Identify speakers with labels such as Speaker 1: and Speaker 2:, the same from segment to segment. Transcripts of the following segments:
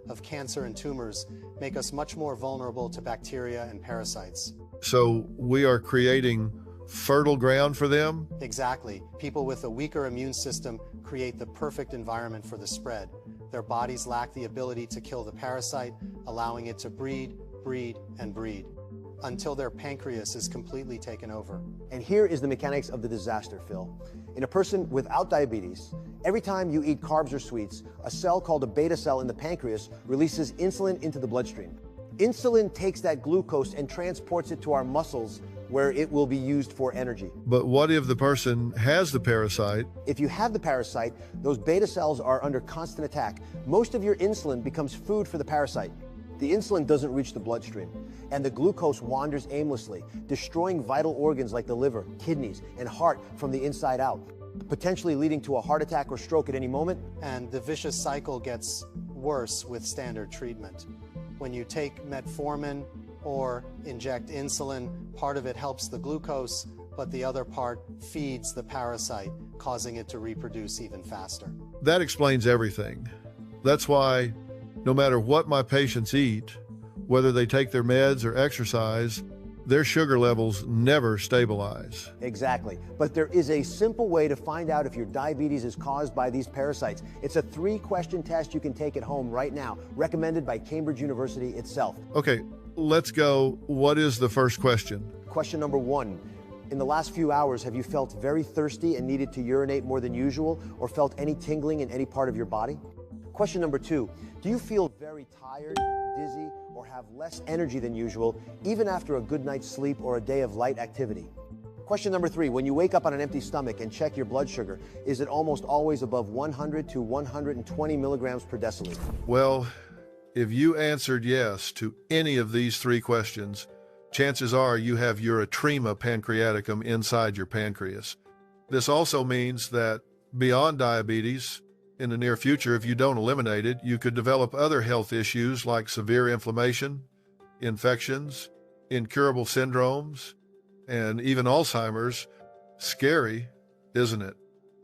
Speaker 1: of cancer and tumors make us much more vulnerable to bacteria and parasites.
Speaker 2: So we are creating fertile ground for them?
Speaker 1: Exactly. People with a weaker immune system create the perfect environment for the spread. Their bodies lack the ability to kill the parasite, allowing it to breed, and breed, until their pancreas is completely taken over.
Speaker 3: And here is the mechanics of the disaster, Phil. In a person without diabetes, every time you eat carbs or sweets, a cell called a beta cell in the pancreas releases insulin into the bloodstream. Insulin takes that glucose and transports it to our muscles, where it will be used for energy.
Speaker 2: But what if the person has the parasite?
Speaker 3: If you have the parasite, those beta cells are under constant attack. Most of your insulin becomes food for the parasite. The insulin doesn't reach the bloodstream, and the glucose wanders aimlessly, destroying vital organs like the liver, kidneys, and heart from the inside out, potentially leading to a heart attack or stroke at any moment.
Speaker 1: And the vicious cycle gets worse with standard treatment. When you take metformin or inject insulin, part of it helps the glucose, but the other part feeds the parasite, causing it to reproduce even faster.
Speaker 2: That explains everything. That's why no matter what my patients eat, whether they take their meds or exercise, their sugar levels never stabilize.
Speaker 3: Exactly. But there is a simple way to find out if your diabetes is caused by these parasites. It's a 3-question test you can take at home right now, recommended by Cambridge University itself.
Speaker 2: Okay, let's go. What is the first question?
Speaker 3: Question number 1. In the last few hours, have you felt very thirsty and needed to urinate more than usual, or felt any tingling in any part of your body? Question number 2. Do you feel very tired, dizzy, or have less energy than usual, even after a good night's sleep or a day of light activity? Question number 3. When you wake up on an empty stomach and check your blood sugar, is it almost always above 100 to 120 milligrams per deciliter?
Speaker 2: Well, if you answered yes to any of these 3 questions, chances are you have Erythrema pancreaticum inside your pancreas. This also means that beyond diabetes, in the near future, if you don't eliminate it, you could develop other health issues like severe inflammation, infections, incurable syndromes, and even Alzheimer's. Scary, isn't it?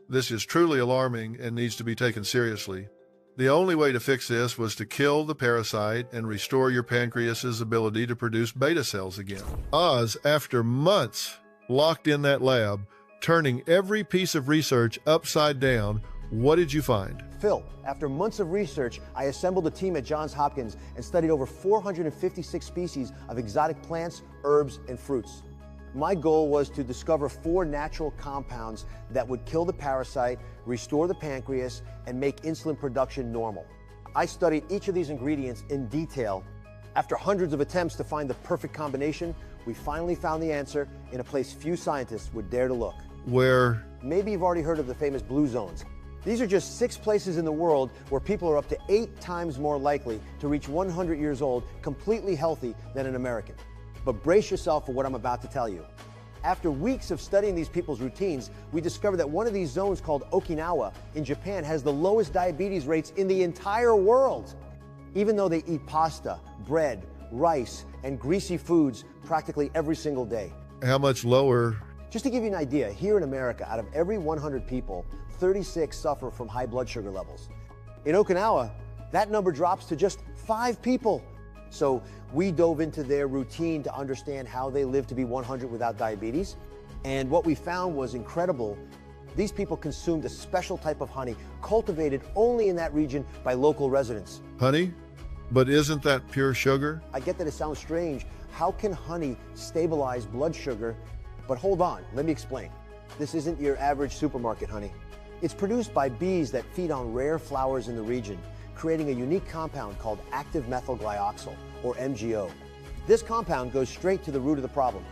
Speaker 2: This is truly alarming and needs to be taken seriously. The only way to fix this was to kill the parasite and restore your pancreas's ability to produce beta cells again. Oz, after months locked in that lab, turning every piece of research upside down, what did you find?
Speaker 3: Phil, after months of research, I assembled a team at Johns Hopkins and studied over 456 species of exotic plants, herbs, and fruits. My goal was to discover 4 natural compounds that would kill the parasite, restore the pancreas, and make insulin production normal. I studied each of these ingredients in detail. After hundreds of attempts to find the perfect combination, we finally found the answer in a place few scientists would dare to look.
Speaker 2: Where?
Speaker 3: Maybe you've already heard of the famous blue zones. These are just 6 places in the world where people are up to 8 times more likely to reach 100 years old completely healthy than an American. But brace yourself for what I'm about to tell you. After weeks of studying these people's routines, we discovered that one of these zones, called Okinawa in Japan, has the lowest diabetes rates in the entire world. Even though they eat pasta, bread, rice, and greasy foods practically every single day.
Speaker 2: How much lower?
Speaker 3: Just to give you an idea, here in America, out of every 100 people, 36 suffer from high blood sugar levels. In Okinawa, that number drops to just 5 people. So we dove into their routine to understand how they live to be 100 without diabetes. And what we found was incredible. These people consumed a special type of honey cultivated only in that region by local residents.
Speaker 2: Honey? But isn't that pure sugar?
Speaker 3: I get that it sounds strange. How can honey stabilize blood sugar? But hold on, let me explain. This isn't your average supermarket honey. It's produced by bees that feed on rare flowers in the region, creating a unique compound called active methyl glyoxal, or MGO. This compound goes straight to the root of the problem.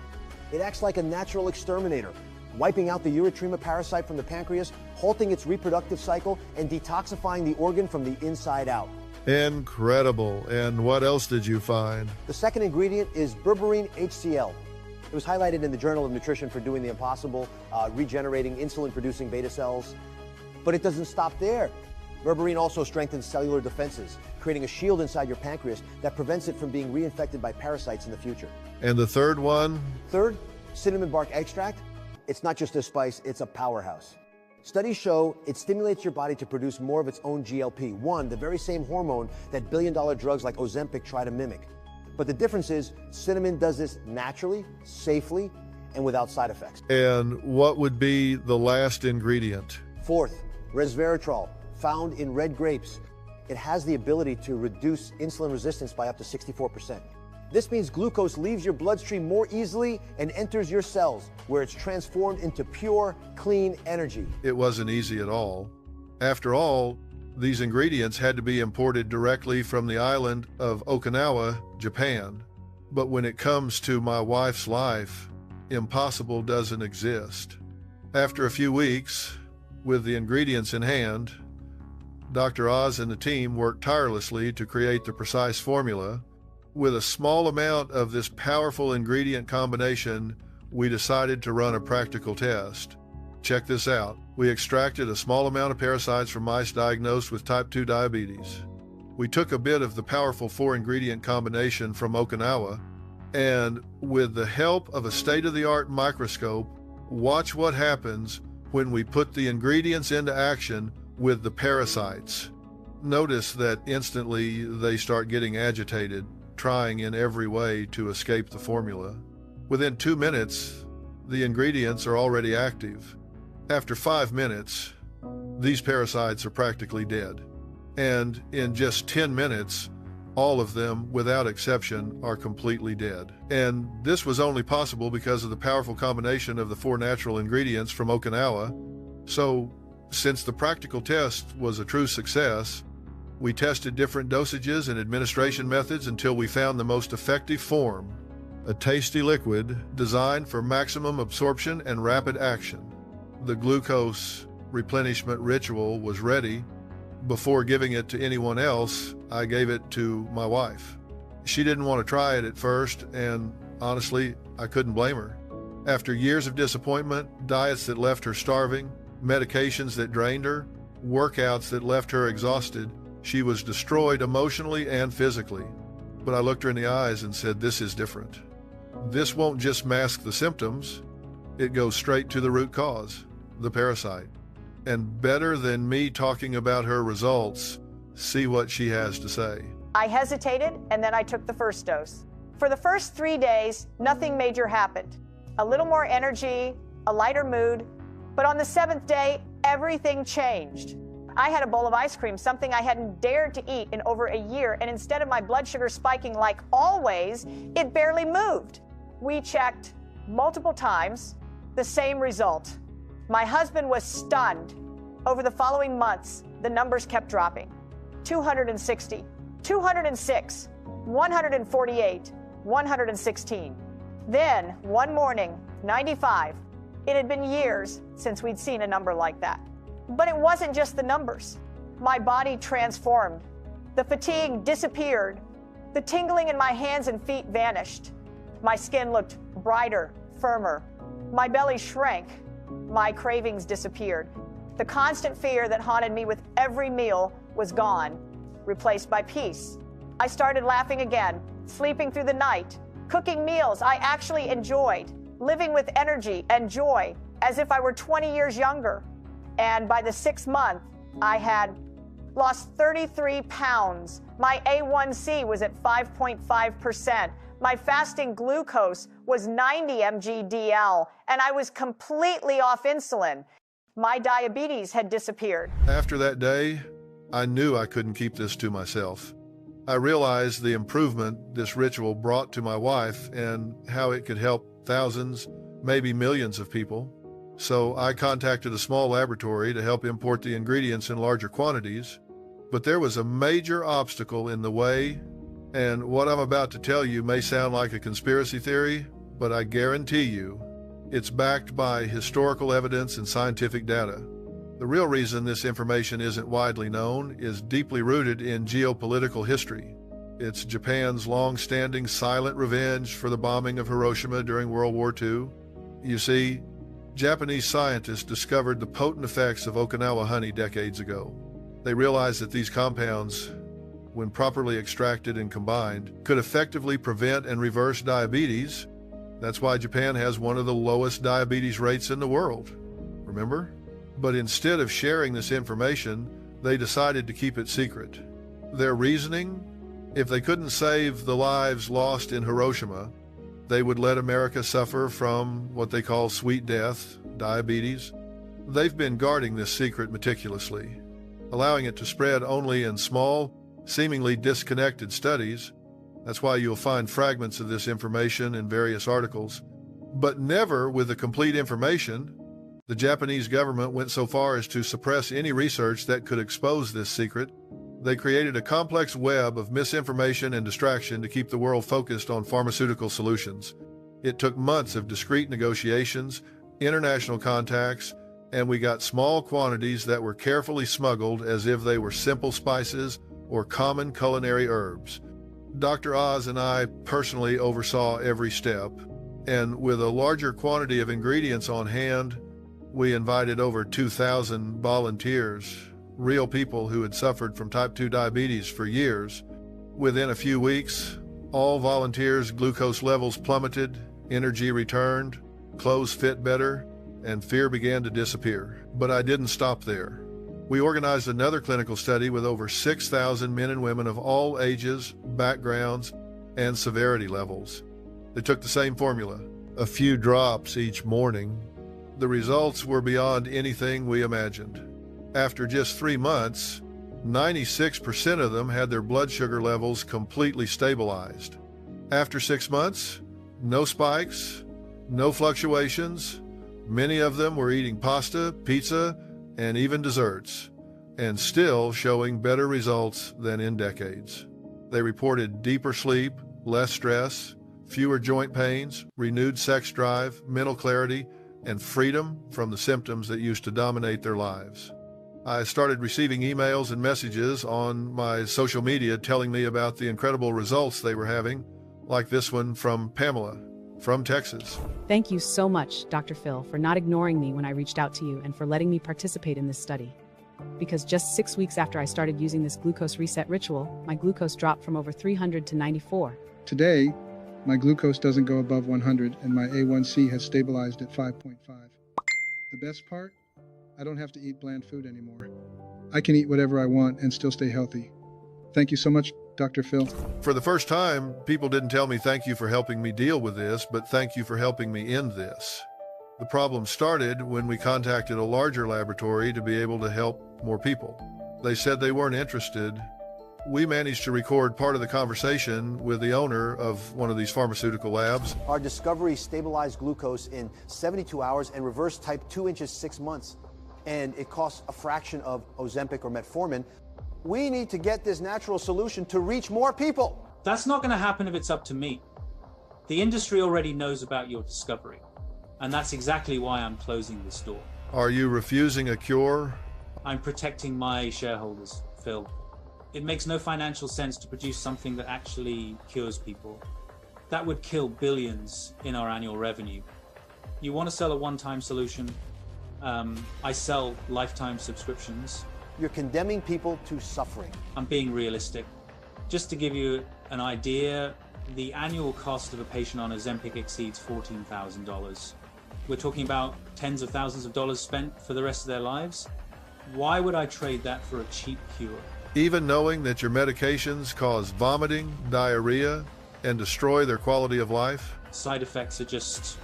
Speaker 3: It acts like a natural exterminator, wiping out the Erythrema parasite from the pancreas, halting its reproductive cycle, and detoxifying the organ from the inside out.
Speaker 2: Incredible. And what else did you find?
Speaker 3: The second ingredient is berberine HCl. It was highlighted in the Journal of Nutrition for doing the impossible, regenerating insulin-producing beta cells. But it doesn't stop there. Berberine also strengthens cellular defenses, creating a shield inside your pancreas that prevents it from being reinfected by parasites in the future.
Speaker 2: And the third one?
Speaker 3: Third, cinnamon bark extract. It's not just a spice, it's a powerhouse. Studies show it stimulates your body to produce more of its own GLP-1, the very same hormone that billion-dollar drugs like Ozempic try to mimic. But the difference is cinnamon does this naturally, safely, and without side effects.
Speaker 2: And what would be the last ingredient?
Speaker 3: Fourth, resveratrol, found in red grapes. It has the ability to reduce insulin resistance by up to 64%. This means glucose leaves your bloodstream more easily and enters your cells, where it's transformed into pure, clean energy.
Speaker 2: It wasn't easy at all. After all, these ingredients had to be imported directly from the island of Okinawa, Japan. But when it comes to my wife's life, impossible doesn't exist. After a few weeks, with the ingredients in hand, Dr. Oz and the team worked tirelessly to create the precise formula. With a small amount of this powerful ingredient combination, we decided to run a practical test. Check this out. We extracted a small amount of parasites from mice diagnosed with type 2 diabetes. We took a bit of the powerful 4-ingredient combination from Okinawa, and with the help of a state-of-the-art microscope, watch what happens when we put the ingredients into action with the parasites. Notice that instantly they start getting agitated, trying in every way to escape the formula. Within 2 minutes, the ingredients are already active. After 5 minutes, these parasites are practically dead. And in just 10 minutes, all of them, without exception, are completely dead. And this was only possible because of the powerful combination of the 4 natural ingredients from Okinawa. So, since the practical test was a true success, we tested different dosages and administration methods until we found the most effective form, a tasty liquid designed for maximum absorption and rapid action. The glucose replenishment ritual was ready. Before giving it to anyone else, I gave it to my wife. She didn't want to try it at first, and honestly, I couldn't blame her. After years of disappointment, diets that left her starving, medications that drained her, workouts that left her exhausted, she was destroyed emotionally and physically. But I looked her in the eyes and said, "This is different. This won't just mask the symptoms, it goes straight to the root cause, the parasite." And better than me talking about her results, see what she has to say.
Speaker 4: I hesitated, and then I took the first dose. For the first 3 days, nothing major happened. A little more energy, a lighter mood, but on the 7th day, everything changed. I had a bowl of ice cream, something I hadn't dared to eat in over a year, and instead of my blood sugar spiking like always, it barely moved. We checked multiple times, the same result. My husband was stunned. Over the following months, the numbers kept dropping. 260, 206, 148, 116. Then, one morning, 95. It had been years since we'd seen a number like that. But it wasn't just the numbers. My body transformed. The fatigue disappeared. The tingling in my hands and feet vanished. My skin looked brighter, firmer. My belly shrank. My cravings disappeared. The constant fear that haunted me with every meal was gone, replaced by peace. I started laughing again, sleeping through the night, cooking meals I actually enjoyed, living with energy and joy as if I were 20 years younger. And by the 6th month, I had lost 33 pounds. My A1C was at 5.5%. My fasting glucose was 90 mg/dL, and I was completely off insulin. My diabetes had disappeared.
Speaker 2: After that day, I knew I couldn't keep this to myself. I realized the improvement this ritual brought to my wife and how it could help thousands, maybe millions of people. So I contacted a small laboratory to help import the ingredients in larger quantities. But there was a major obstacle in the way, and what I'm about to tell you may sound like a conspiracy theory, but I guarantee you, it's backed by historical evidence and scientific data. The real reason this information isn't widely known is deeply rooted in geopolitical history. It's Japan's long-standing silent revenge for the bombing of Hiroshima during World War II. You see, Japanese scientists discovered the potent effects of Okinawa honey decades ago. They realized that these compounds, when properly extracted and combined, could effectively prevent and reverse diabetes. That's why Japan has one of the lowest diabetes rates in the world. Remember? But instead of sharing this information, they decided to keep it secret. Their reasoning? If they couldn't save the lives lost in Hiroshima, they would let America suffer from what they call sweet death, diabetes. They've been guarding this secret meticulously, allowing it to spread only in small, seemingly disconnected studies. That's why you'll find fragments of this information in various articles, but never with the complete information. The Japanese government went so far as to suppress any research that could expose this secret. They created a complex web of misinformation and distraction to keep the world focused on pharmaceutical solutions. It took months of discreet negotiations, international contacts, and we got small quantities that were carefully smuggled as if they were simple spices or common culinary herbs. Dr. Oz and I personally oversaw every step, and with a larger quantity of ingredients on hand, we invited over 2,000 volunteers, real people who had suffered from type 2 diabetes for years. Within a few weeks, all volunteers' glucose levels plummeted, energy returned, clothes fit better, and fear began to disappear. But I didn't stop there. We organized another clinical study with over 6,000 men and women of all ages, backgrounds, and severity levels. They took the same formula, a few drops each morning. The results were beyond anything we imagined. After just 3 months, 96% of them had their blood sugar levels completely stabilized. After 6 months, no spikes, no fluctuations. Many of them were eating pasta, pizza, and even desserts, and still showing better results than in decades. They reported deeper sleep, less stress, fewer joint pains, renewed sex drive, mental clarity, and freedom from the symptoms that used to dominate their lives. I started receiving emails and messages on my social media telling me about the incredible results they were having, like this one from Pamela from Texas.
Speaker 5: Thank you so much, Dr. Phil, for not ignoring me when I reached out to you and for letting me participate in this study. Because just 6 weeks after I started using this glucose reset ritual, my glucose dropped from over 300 to 94.
Speaker 6: Today, my glucose doesn't go above 100 and my A1C has stabilized at 5.5. The best part? I don't have to eat bland food anymore. I can eat whatever I want and still stay healthy. Thank you so much, Dr. Phil.
Speaker 2: For the first time, people didn't tell me thank you for helping me deal with this, but thank you for helping me end this. The problem started when we contacted a larger laboratory to be able to help more people. They said they weren't interested. We managed to record part of the conversation with the owner of one of these pharmaceutical labs.
Speaker 3: Our discovery stabilized glucose in 72 hours and reversed type 2 in just 6 months. And it costs a fraction of Ozempic or metformin. We need to get this natural solution to reach more people.
Speaker 7: That's not going to happen if it's up to me. The industry already knows about your discovery, and that's exactly why I'm closing this door.
Speaker 2: Are you refusing a cure?
Speaker 7: I'm protecting my shareholders, Phil. It makes no financial sense to produce something that actually cures people. That would kill billions in our annual revenue. You want to sell a one-time solution? I sell lifetime subscriptions.
Speaker 3: You're condemning people to suffering.
Speaker 7: I'm being realistic. Just to give you an idea, the annual cost of a patient on Ozempic exceeds $14,000. We're talking about tens of thousands of dollars spent for the rest of their lives. Why would I trade that for a cheap cure?
Speaker 2: Even knowing that your medications cause vomiting, diarrhea, and destroy their quality of life?
Speaker 7: Side effects are just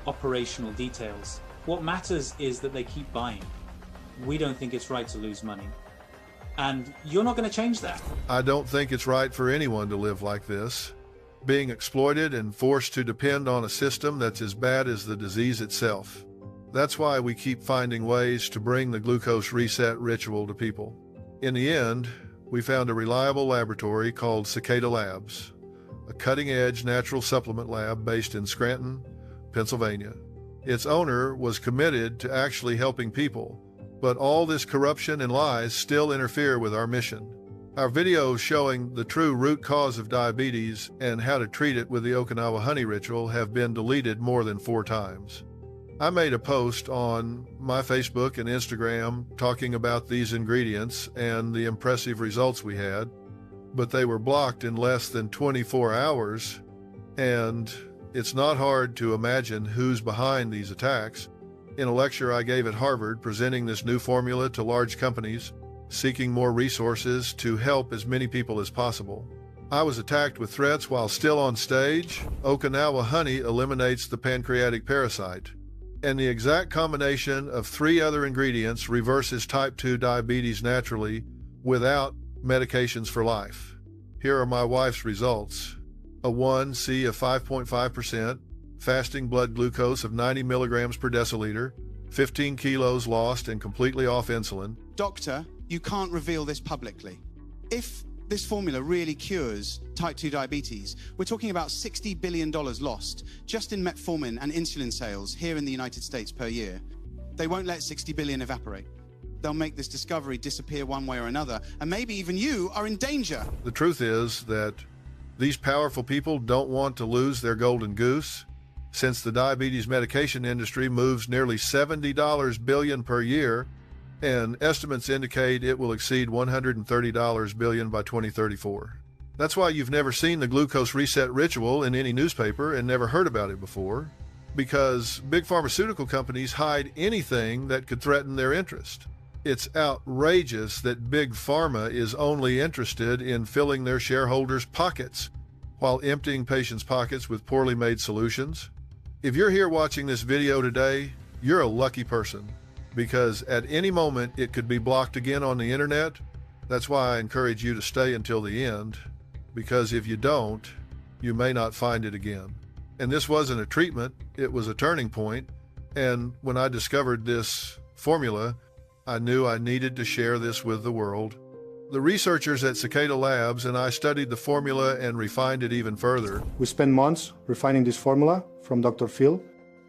Speaker 7: operational details. What matters is that they keep buying. We don't think it's right to lose money. And you're not going to change that.
Speaker 2: I don't think it's right for anyone to live like this, being exploited and forced to depend on a system that's as bad as the disease itself. That's why we keep finding ways to bring the glucose reset ritual to people. In the end, we found a reliable laboratory called Cicada Labs, a cutting-edge natural supplement lab based in Scranton, Pennsylvania. Its owner was committed to actually helping people, but all this corruption and lies still interfere with our mission. Our videos showing the true root cause of diabetes and how to treat it with the Okinawa honey ritual have been deleted more than 4 times. I made a post on my Facebook and Instagram talking about these ingredients and the impressive results we had, but they were blocked in less than 24 hours, and it's not hard to imagine who's behind these attacks. in a lecture I gave at Harvard presenting this new formula to large companies seeking more resources to help as many people as possible. I was attacked with threats while still on stage. Okinawa honey eliminates the pancreatic parasite, and the exact combination of 3 other ingredients reverses type 2 diabetes naturally without medications for life. Here are my wife's results. A 1C of 5.5%, fasting blood glucose of 90 milligrams per deciliter, 15 kilos lost and completely off insulin.
Speaker 8: Doctor, you can't reveal this publicly. If this formula really cures type 2 diabetes, we're talking about $60 billion lost just in metformin and insulin sales here in the United States per year. They won't let 60 billion evaporate. They'll make this discovery disappear one way or another, and maybe even you are in danger.
Speaker 2: The truth is that these powerful people don't want to lose their golden goose. Since the diabetes medication industry moves nearly $70 billion per year, and estimates indicate it will exceed $130 billion by 2034. That's why you've never seen the glucose reset ritual in any newspaper and never heard about it before, because big pharmaceutical companies hide anything that could threaten their interest. It's outrageous that Big Pharma is only interested in filling their shareholders' pockets while emptying patients' pockets with poorly made solutions. If you're here watching this video today, you're a lucky person, because at any moment it could be blocked again on the internet. That's why I encourage you to stay until the end, because if you don't, you may not find it again. And this wasn't a treatment, it was a turning point. And when I discovered this formula, I knew I needed to share this with the world. The researchers at Cicada Labs and I studied the formula and refined it even further.
Speaker 9: We spent months refining this formula from Dr. Phil.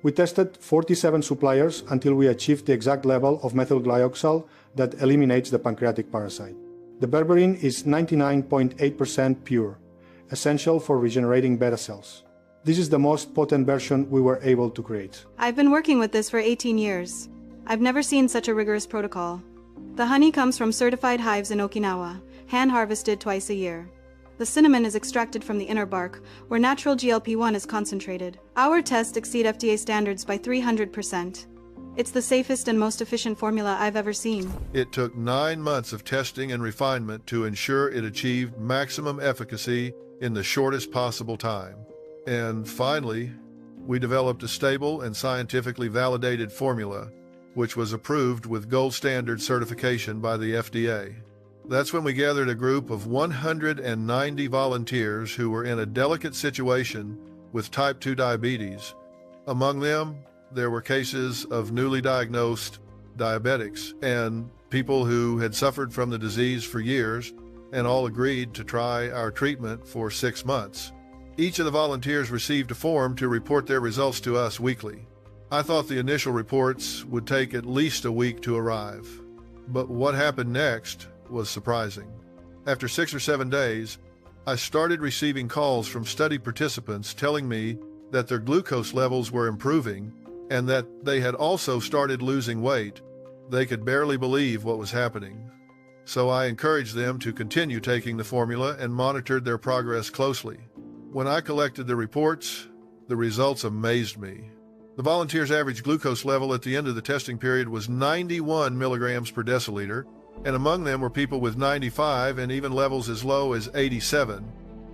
Speaker 9: We tested 47 suppliers until we achieved the exact level of methyl glyoxal that eliminates the pancreatic parasite. The berberine is 99.8% pure, essential for regenerating beta cells. This is the most potent version we were able to create.
Speaker 10: I've been working with this for 18 years. I've never seen such a rigorous protocol. The honey comes from certified hives in Okinawa, hand-harvested twice a year. The cinnamon is extracted from the inner bark, where natural GLP-1 is concentrated. Our tests exceed FDA standards by 300%. It's the safest and most efficient formula I've ever seen.
Speaker 2: It took 9 months of testing and refinement to ensure it achieved maximum efficacy in the shortest possible time. And finally, we developed a stable and scientifically validated formula, which was approved with gold standard certification by the FDA. That's when we gathered a group of 190 volunteers who were in a delicate situation with type 2 diabetes. Among them, there were cases of newly diagnosed diabetics and people who had suffered from the disease for years, and all agreed to try our treatment for 6 months. Each of the volunteers received a form to report their results to us weekly. I thought the initial reports would take at least a week to arrive, but what happened next was surprising. After 6 or 7 days, I started receiving calls from study participants telling me that their glucose levels were improving and that they had also started losing weight. They could barely believe what was happening. So I encouraged them to continue taking the formula and monitored their progress closely. When I collected the reports, the results amazed me. The volunteers' average glucose level at the end of the testing period was 91 milligrams per deciliter, and among them were people with 95 and even levels as low as 87.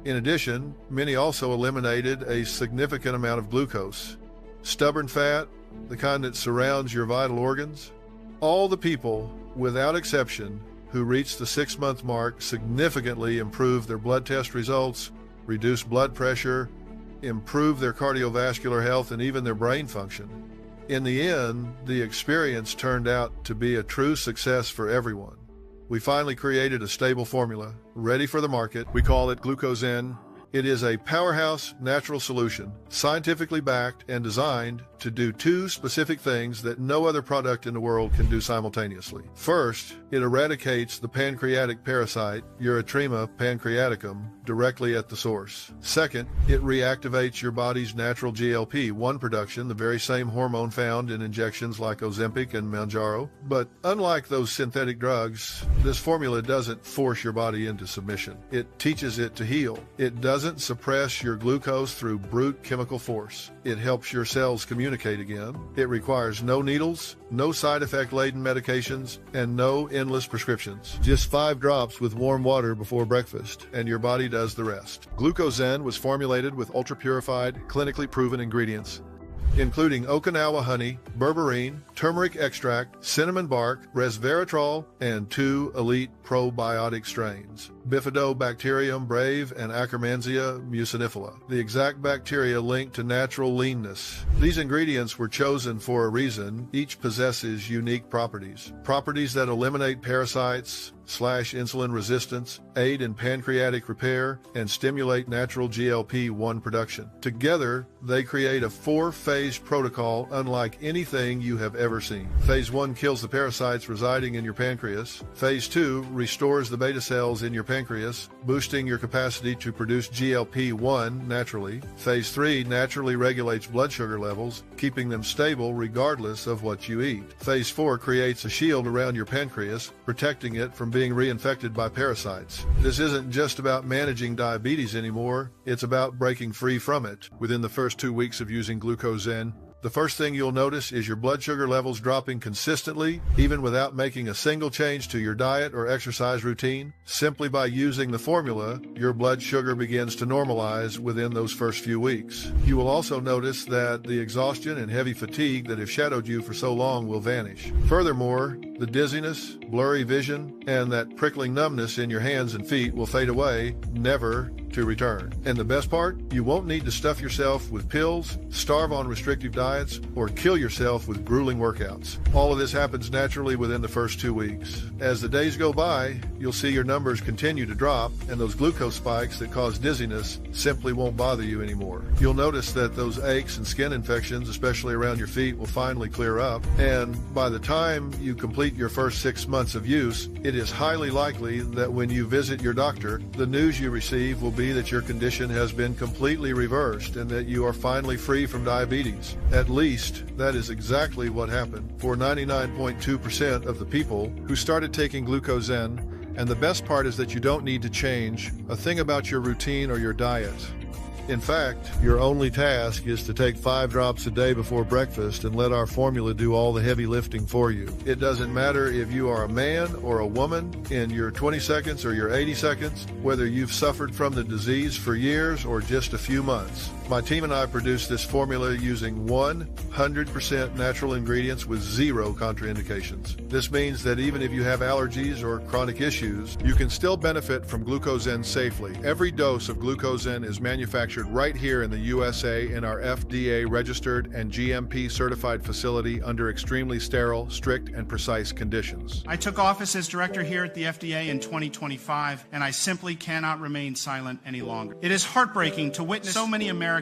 Speaker 2: In addition, many also eliminated a significant amount of glucose. Stubborn fat, the kind that surrounds your vital organs. All the people, without exception, who reached the 6-month mark significantly improved their blood test results, reduced blood pressure, improved their cardiovascular health, and even their brain function. In the end, the experience turned out to be a true success for everyone. We finally created a stable formula, ready for the market. We call it Glucozen. It is a powerhouse natural solution, scientifically backed and designed to do 2 specific things that no other product in the world can do simultaneously. First, it eradicates the pancreatic parasite, Erythrema pancreaticum, directly at the source. Second, it reactivates your body's natural GLP-1 production, the very same hormone found in injections like Ozempic and Mounjaro. But unlike those synthetic drugs, this formula doesn't force your body into submission. It teaches it to heal. It doesn't doesn't suppress your glucose through brute chemical force. It helps your cells communicate again. It requires no needles, no side effect-laden medications, and no endless prescriptions. Just 5 drops with warm water before breakfast, and your body does the rest. Glucozen was formulated with ultra-purified, clinically proven ingredients, including Okinawa honey, berberine, turmeric extract, cinnamon bark, resveratrol, and 2 elite probiotic strains, Bifidobacterium brave and Akkermansia mucinifera, the exact bacteria linked to natural leanness. These ingredients were chosen for a reason. Each possesses unique properties. Properties that eliminate parasites, slash insulin resistance, aid in pancreatic repair, and stimulate natural GLP-1 production. Together, they create a 4-phase protocol unlike anything you have ever seen. Phase 1 kills the parasites residing in your pancreas. Phase 2 restores the beta cells in your pancreas, boosting your capacity to produce GLP-1 naturally. Phase 3 naturally regulates blood sugar levels, keeping them stable regardless of what you eat. Phase 4 creates a shield around your pancreas, protecting it from being reinfected by parasites. This isn't just about managing diabetes anymore, it's about breaking free from it. Within the first 2 weeks of using Glucozen, the first thing you'll notice is your blood sugar levels dropping consistently, even without making a single change to your diet or exercise routine. Simply by using the formula, your blood sugar begins to normalize within those first few weeks. You will also notice that the exhaustion and heavy fatigue that have shadowed you for so long will vanish. Furthermore, the dizziness, blurry vision, and that prickling numbness in your hands and feet will fade away, never to return. And the best part, you won't need to stuff yourself with pills, starve on restrictive diets, or kill yourself with grueling workouts. All of this happens naturally within the first 2 weeks. As the days go by, you'll see your numbers continue to drop, and those glucose spikes that cause dizziness simply won't bother you anymore. You'll notice that those aches and skin infections, especially around your feet, will finally clear up, and by the time you complete your first 6 months of use, it is highly likely that when you visit your doctor, the news you receive will be that your condition has been completely reversed and that you are finally free from diabetes. At least, that is exactly what happened for 99.2% of the people who started taking Glucozen, and the best part is that you don't need to change a thing about your routine or your diet. In fact, your only task is to take 5 drops a day before breakfast and let our formula do all the heavy lifting for you. It doesn't matter if you are a man or a woman in your 20 seconds or your 80 seconds, whether you've suffered from the disease for years or just a few months. My team and I produced this formula using 100% natural ingredients with 0 contraindications. This means that even if you have allergies or chronic issues, you can still benefit from Glucozen safely. Every dose of Glucozen is manufactured right here in the USA in our FDA-registered and GMP-certified facility under extremely sterile, strict, and precise conditions.
Speaker 11: I took office as director here at the FDA in 2025, and I simply cannot remain silent any longer. It is heartbreaking to witness so many Americans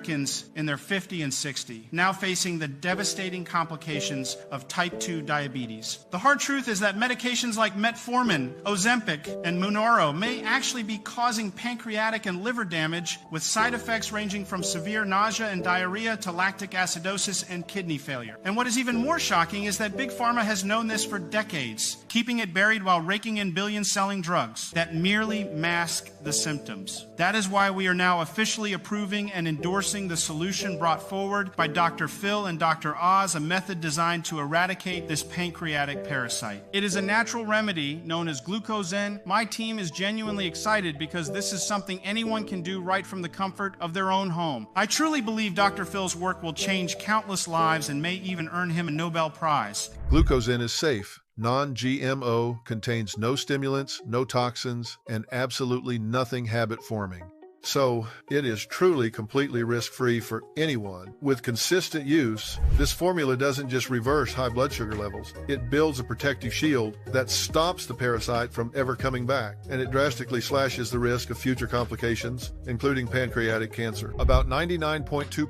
Speaker 11: in their 50 and 60 now facing the devastating complications of type 2 diabetes. The hard truth is that medications like metformin, Ozempic, and Mounjaro may actually be causing pancreatic and liver damage with side effects ranging from severe nausea and diarrhea to lactic acidosis and kidney failure. And what is even more shocking is that Big Pharma has known this for decades, keeping it buried while raking in billions selling drugs that merely mask the symptoms. That is why we are now officially approving and endorsing the solution brought forward by Dr. Phil and Dr. Oz, a method designed to eradicate this pancreatic parasite. It is a natural remedy known as Glucozen. My team is genuinely excited because this is something anyone can do right from the comfort of their own home. I truly believe Dr. Phil's work will change countless lives and may even earn him a Nobel Prize.
Speaker 2: Glucozen is safe, non-GMO, contains no stimulants, no toxins, and absolutely nothing habit-forming. So it is truly completely risk-free for anyone. With consistent use, this formula doesn't just reverse high blood sugar levels. It builds a protective shield that stops the parasite from ever coming back, and it drastically slashes the risk of future complications, including pancreatic cancer. About 99.2%